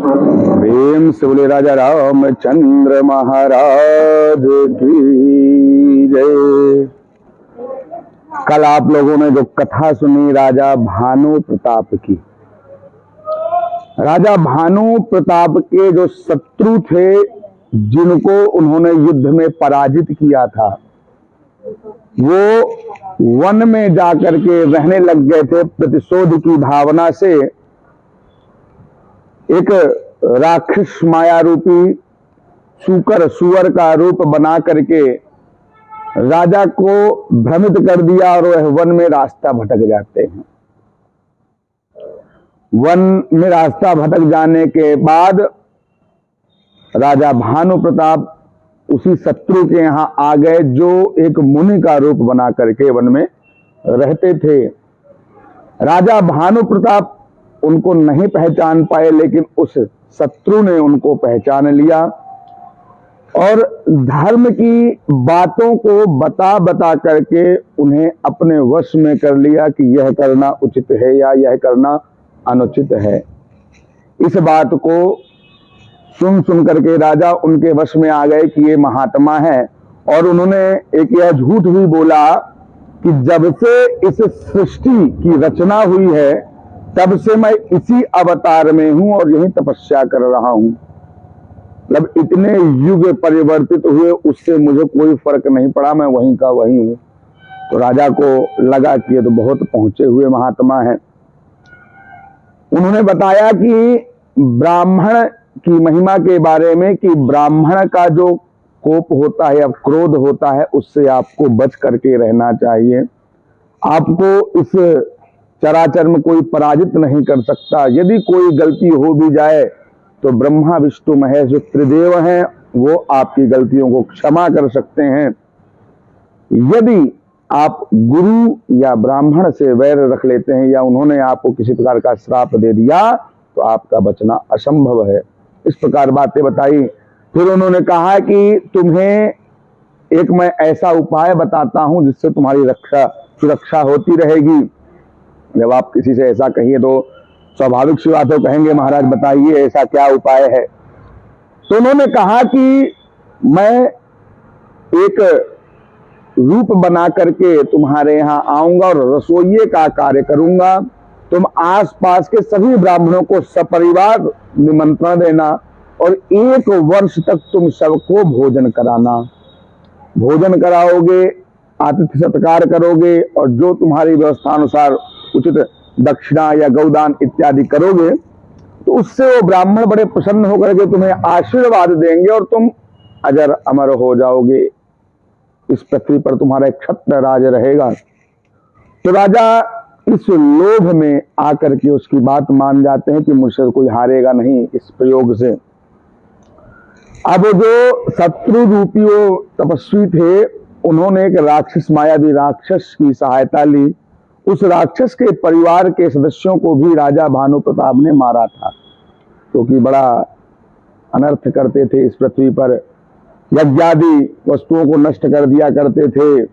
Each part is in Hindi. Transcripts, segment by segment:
प्रेम से बोले राजा रामचंद्र महाराज की जय। कल आप लोगों ने जो कथा सुनी राजा भानु प्रताप की, राजा भानु प्रताप के जो शत्रु थे जिनको उन्होंने युद्ध में पराजित किया था, वो वन में जाकर के रहने लग गए थे। प्रतिशोध की भावना से एक राक्षस माया रूपी सुअर का रूप बना करके राजा को भ्रमित कर दिया और वह वन में रास्ता भटक जाते हैं। वन में रास्ता भटक जाने के बाद राजा भानु प्रताप उसी शत्रु के यहां आ गए जो एक मुनि का रूप बना करके वन में रहते थे। राजा भानु प्रताप उनको नहीं पहचान पाए, लेकिन उस शत्रु ने उनको पहचान लिया और धर्म की बातों को बता बता करके उन्हें अपने वश में कर लिया कि यह करना उचित है या यह करना अनुचित है। इस बात को सुन करके राजा उनके वश में आ गए कि ये महात्मा है, और उन्होंने एक यह झूठ भी बोला कि जब से इस सृष्टि की रचना हुई है तब से मैं इसी अवतार में हूं और यही तपस्या कर रहा हूं। मतलब इतने युग परिवर्तित हुए, उससे मुझे कोई फर्क नहीं पड़ा, मैं वहीं का वहीं हूं। तो राजा को लगा कि ये तो बहुत पहुंचे हुए महात्मा हैं। उन्होंने बताया कि ब्राह्मण की महिमा के बारे में कि ब्राह्मण का जो कोप होता है या क्रोध होता है उससे आपको बच करके रहना चाहिए। आपको इस चराचर में कोई पराजित नहीं कर सकता। यदि कोई गलती हो भी जाए तो ब्रह्मा विष्णु महेश जो त्रिदेव हैं वो आपकी गलतियों को क्षमा कर सकते हैं। यदि आप गुरु या ब्राह्मण से वैर रख लेते हैं या उन्होंने आपको किसी प्रकार का श्राप दे दिया तो आपका बचना असंभव है। इस प्रकार बातें बताई। फिर उन्होंने कहा कि तुम्हें एक मैं ऐसा उपाय बताता हूं जिससे तुम्हारी सुरक्षा होती रहेगी। जब आप किसी से ऐसा कहिए तो स्वाभाविक सी बात हो, कहेंगे महाराज बताइए ऐसा क्या उपाय है। तो उन्होंने कहा कि मैं एक रूप बना करके तुम्हारे यहां आऊंगा और रसोइये का कार्य करूंगा। तुम आसपास के सभी ब्राह्मणों को सपरिवार निमंत्रण देना और 1 वर्ष तक तुम सबको भोजन कराना। भोजन कराओगे, आतिथ्य सत्कार करोगे और जो तुम्हारी व्यवस्था अनुसार उचित दक्षिणा या गौदान इत्यादि करोगे तो उससे वो ब्राह्मण बड़े प्रसन्न होकर के तुम्हें आशीर्वाद देंगे और तुम अजर अमर हो जाओगे। इस पृथ्वी पर तुम्हारा एक क्षत्र राज रहेगा। तो राजा इस लोभ में आकर के उसकी बात मान जाते हैं कि मुझसे कोई हारेगा नहीं इस प्रयोग से। अब जो शत्रु रूपी वो तपस्वी थे उन्होंने एक राक्षस मायावी राक्षस की सहायता ली। उस राक्षस के परिवार के सदस्यों को भी राजा भानु प्रताप ने मारा था, क्योंकि बड़ा अनर्थ करते थे। इस पृथ्वी पर यज्ञादि वस्तुओं को नष्ट कर दिया करते थे,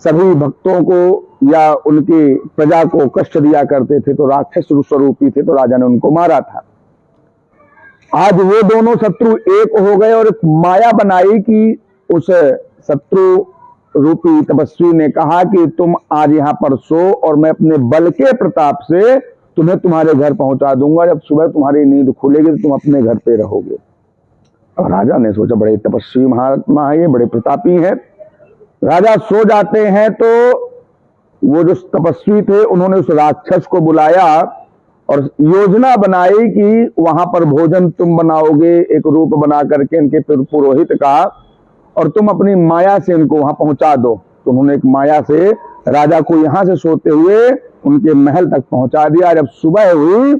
सभी भक्तों को या उनकी प्रजा को कष्ट दिया करते थे। तो राक्षस स्वरूपी थे, तो राजा ने उनको मारा था। आज वो दोनों शत्रु एक हो गए और एक माया बनाई कि उस शत्रु रूपी तपस्वी ने कहा कि तुम आज यहां पर सो और मैं अपने बल के प्रताप से तुम्हें तुम्हारे घर पहुंचा दूंगा। जब सुबह तुम्हारी नींद खुलेगी तो तुम अपने घर पे रहोगे। और राजा ने सोचा बड़े तपस्वी महात्मा है, ये बड़े प्रतापी हैं। राजा सो जाते हैं तो वो जो तपस्वी थे उन्होंने उस राक्षस को बुलाया और योजना बनाई कि वहां पर भोजन तुम बनाओगे एक रूप बना करके इनके पुरोहित का, और तुम अपनी माया से इनको वहां पहुंचा दो। तो उन्होंने एक माया से राजा को यहां से सोते हुए उनके महल तक पहुंचा दिया। जब सुबह हुई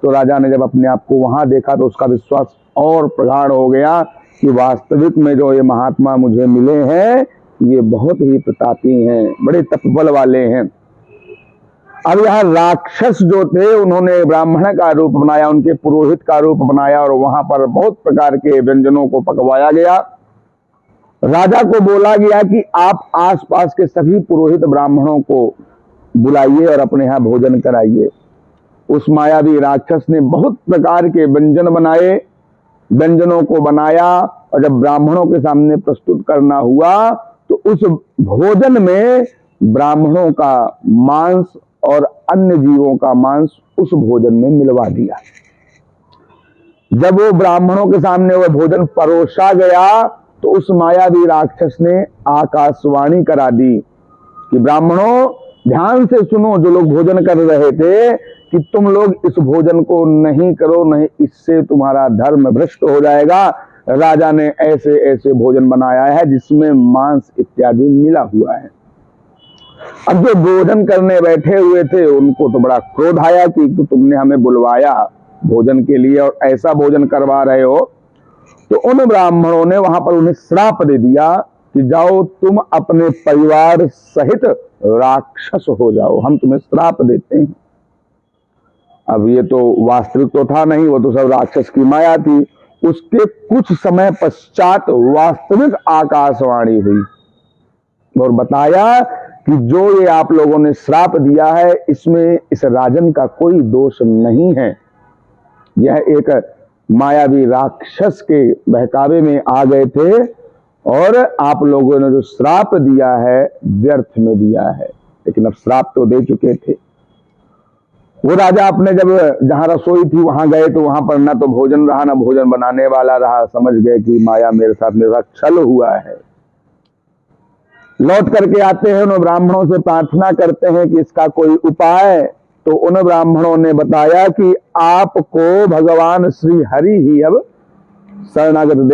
तो राजा ने जब अपने आप को वहां देखा तो उसका विश्वास और प्रगाढ़ हो गया कि वास्तविक में जो ये महात्मा मुझे मिले हैं ये बहुत ही प्रतापी हैं, बड़े तपबल वाले हैं। अब यहाँ राक्षस जो थे उन्होंने ब्राह्मण का रूप बनाया, उनके पुरोहित का रूप बनाया और वहां पर बहुत प्रकार के व्यंजनों को पकवाया गया। राजा को बोला गया कि आप आसपास के सभी पुरोहित ब्राह्मणों को बुलाइए और अपने यहाँ भोजन कराइए। उस मायावी राक्षस ने बहुत प्रकार के व्यंजन बनाए, व्यंजनों को बनाया, और जब ब्राह्मणों के सामने प्रस्तुत करना हुआ तो उस भोजन में ब्राह्मणों का मांस और अन्य जीवों का मांस उस भोजन में मिलवा दिया। जब वो ब्राह्मणों के सामने वह भोजन परोसा गया तो उस मायावी राक्षस ने आकाशवाणी करा दी कि ब्राह्मणों ध्यान से सुनो, जो लोग भोजन कर रहे थे, कि तुम लोग इस भोजन को नहीं करो, नहीं इससे तुम्हारा धर्म भ्रष्ट हो जाएगा। राजा ने ऐसे ऐसे भोजन बनाया है जिसमें मांस इत्यादि मिला हुआ है। अब जो भोजन करने बैठे हुए थे उनको तो बड़ा क्रोध आया कि तुमने हमें बुलवाया भोजन के लिए और ऐसा भोजन करवा रहे हो। तो उन ब्राह्मणों ने वहां पर उन्हें श्राप दे दिया कि जाओ तुम अपने परिवार सहित राक्षस हो जाओ, हम तुम्हें श्राप देते हैं। अब ये तो वास्तविक तो था नहीं, वो तो सब राक्षस की माया थी। उसके कुछ समय पश्चात वास्तविक आकाशवाणी हुई और बताया कि जो ये आप लोगों ने श्राप दिया है इसमें इस राजन का कोई दोष नहीं है। यह एक मायावी राक्षस के बहकावे में आ गए थे और आप लोगों ने जो श्राप दिया है व्यर्थ में दिया है। लेकिन अब श्राप तो दे चुके थे। वो राजा अपने जब जहां रसोई थी वहां गए तो वहां पर ना तो भोजन रहा ना भोजन बनाने वाला रहा। समझ गए कि माया मेरे साथ छल हुआ है। लौट करके आते हैं, उन ब्राह्मणों से प्रार्थना करते हैं कि इसका कोई उपाय। तो उन ब्राह्मणों ने बताया कि आपको भगवान श्री हरि ही अब शरणागत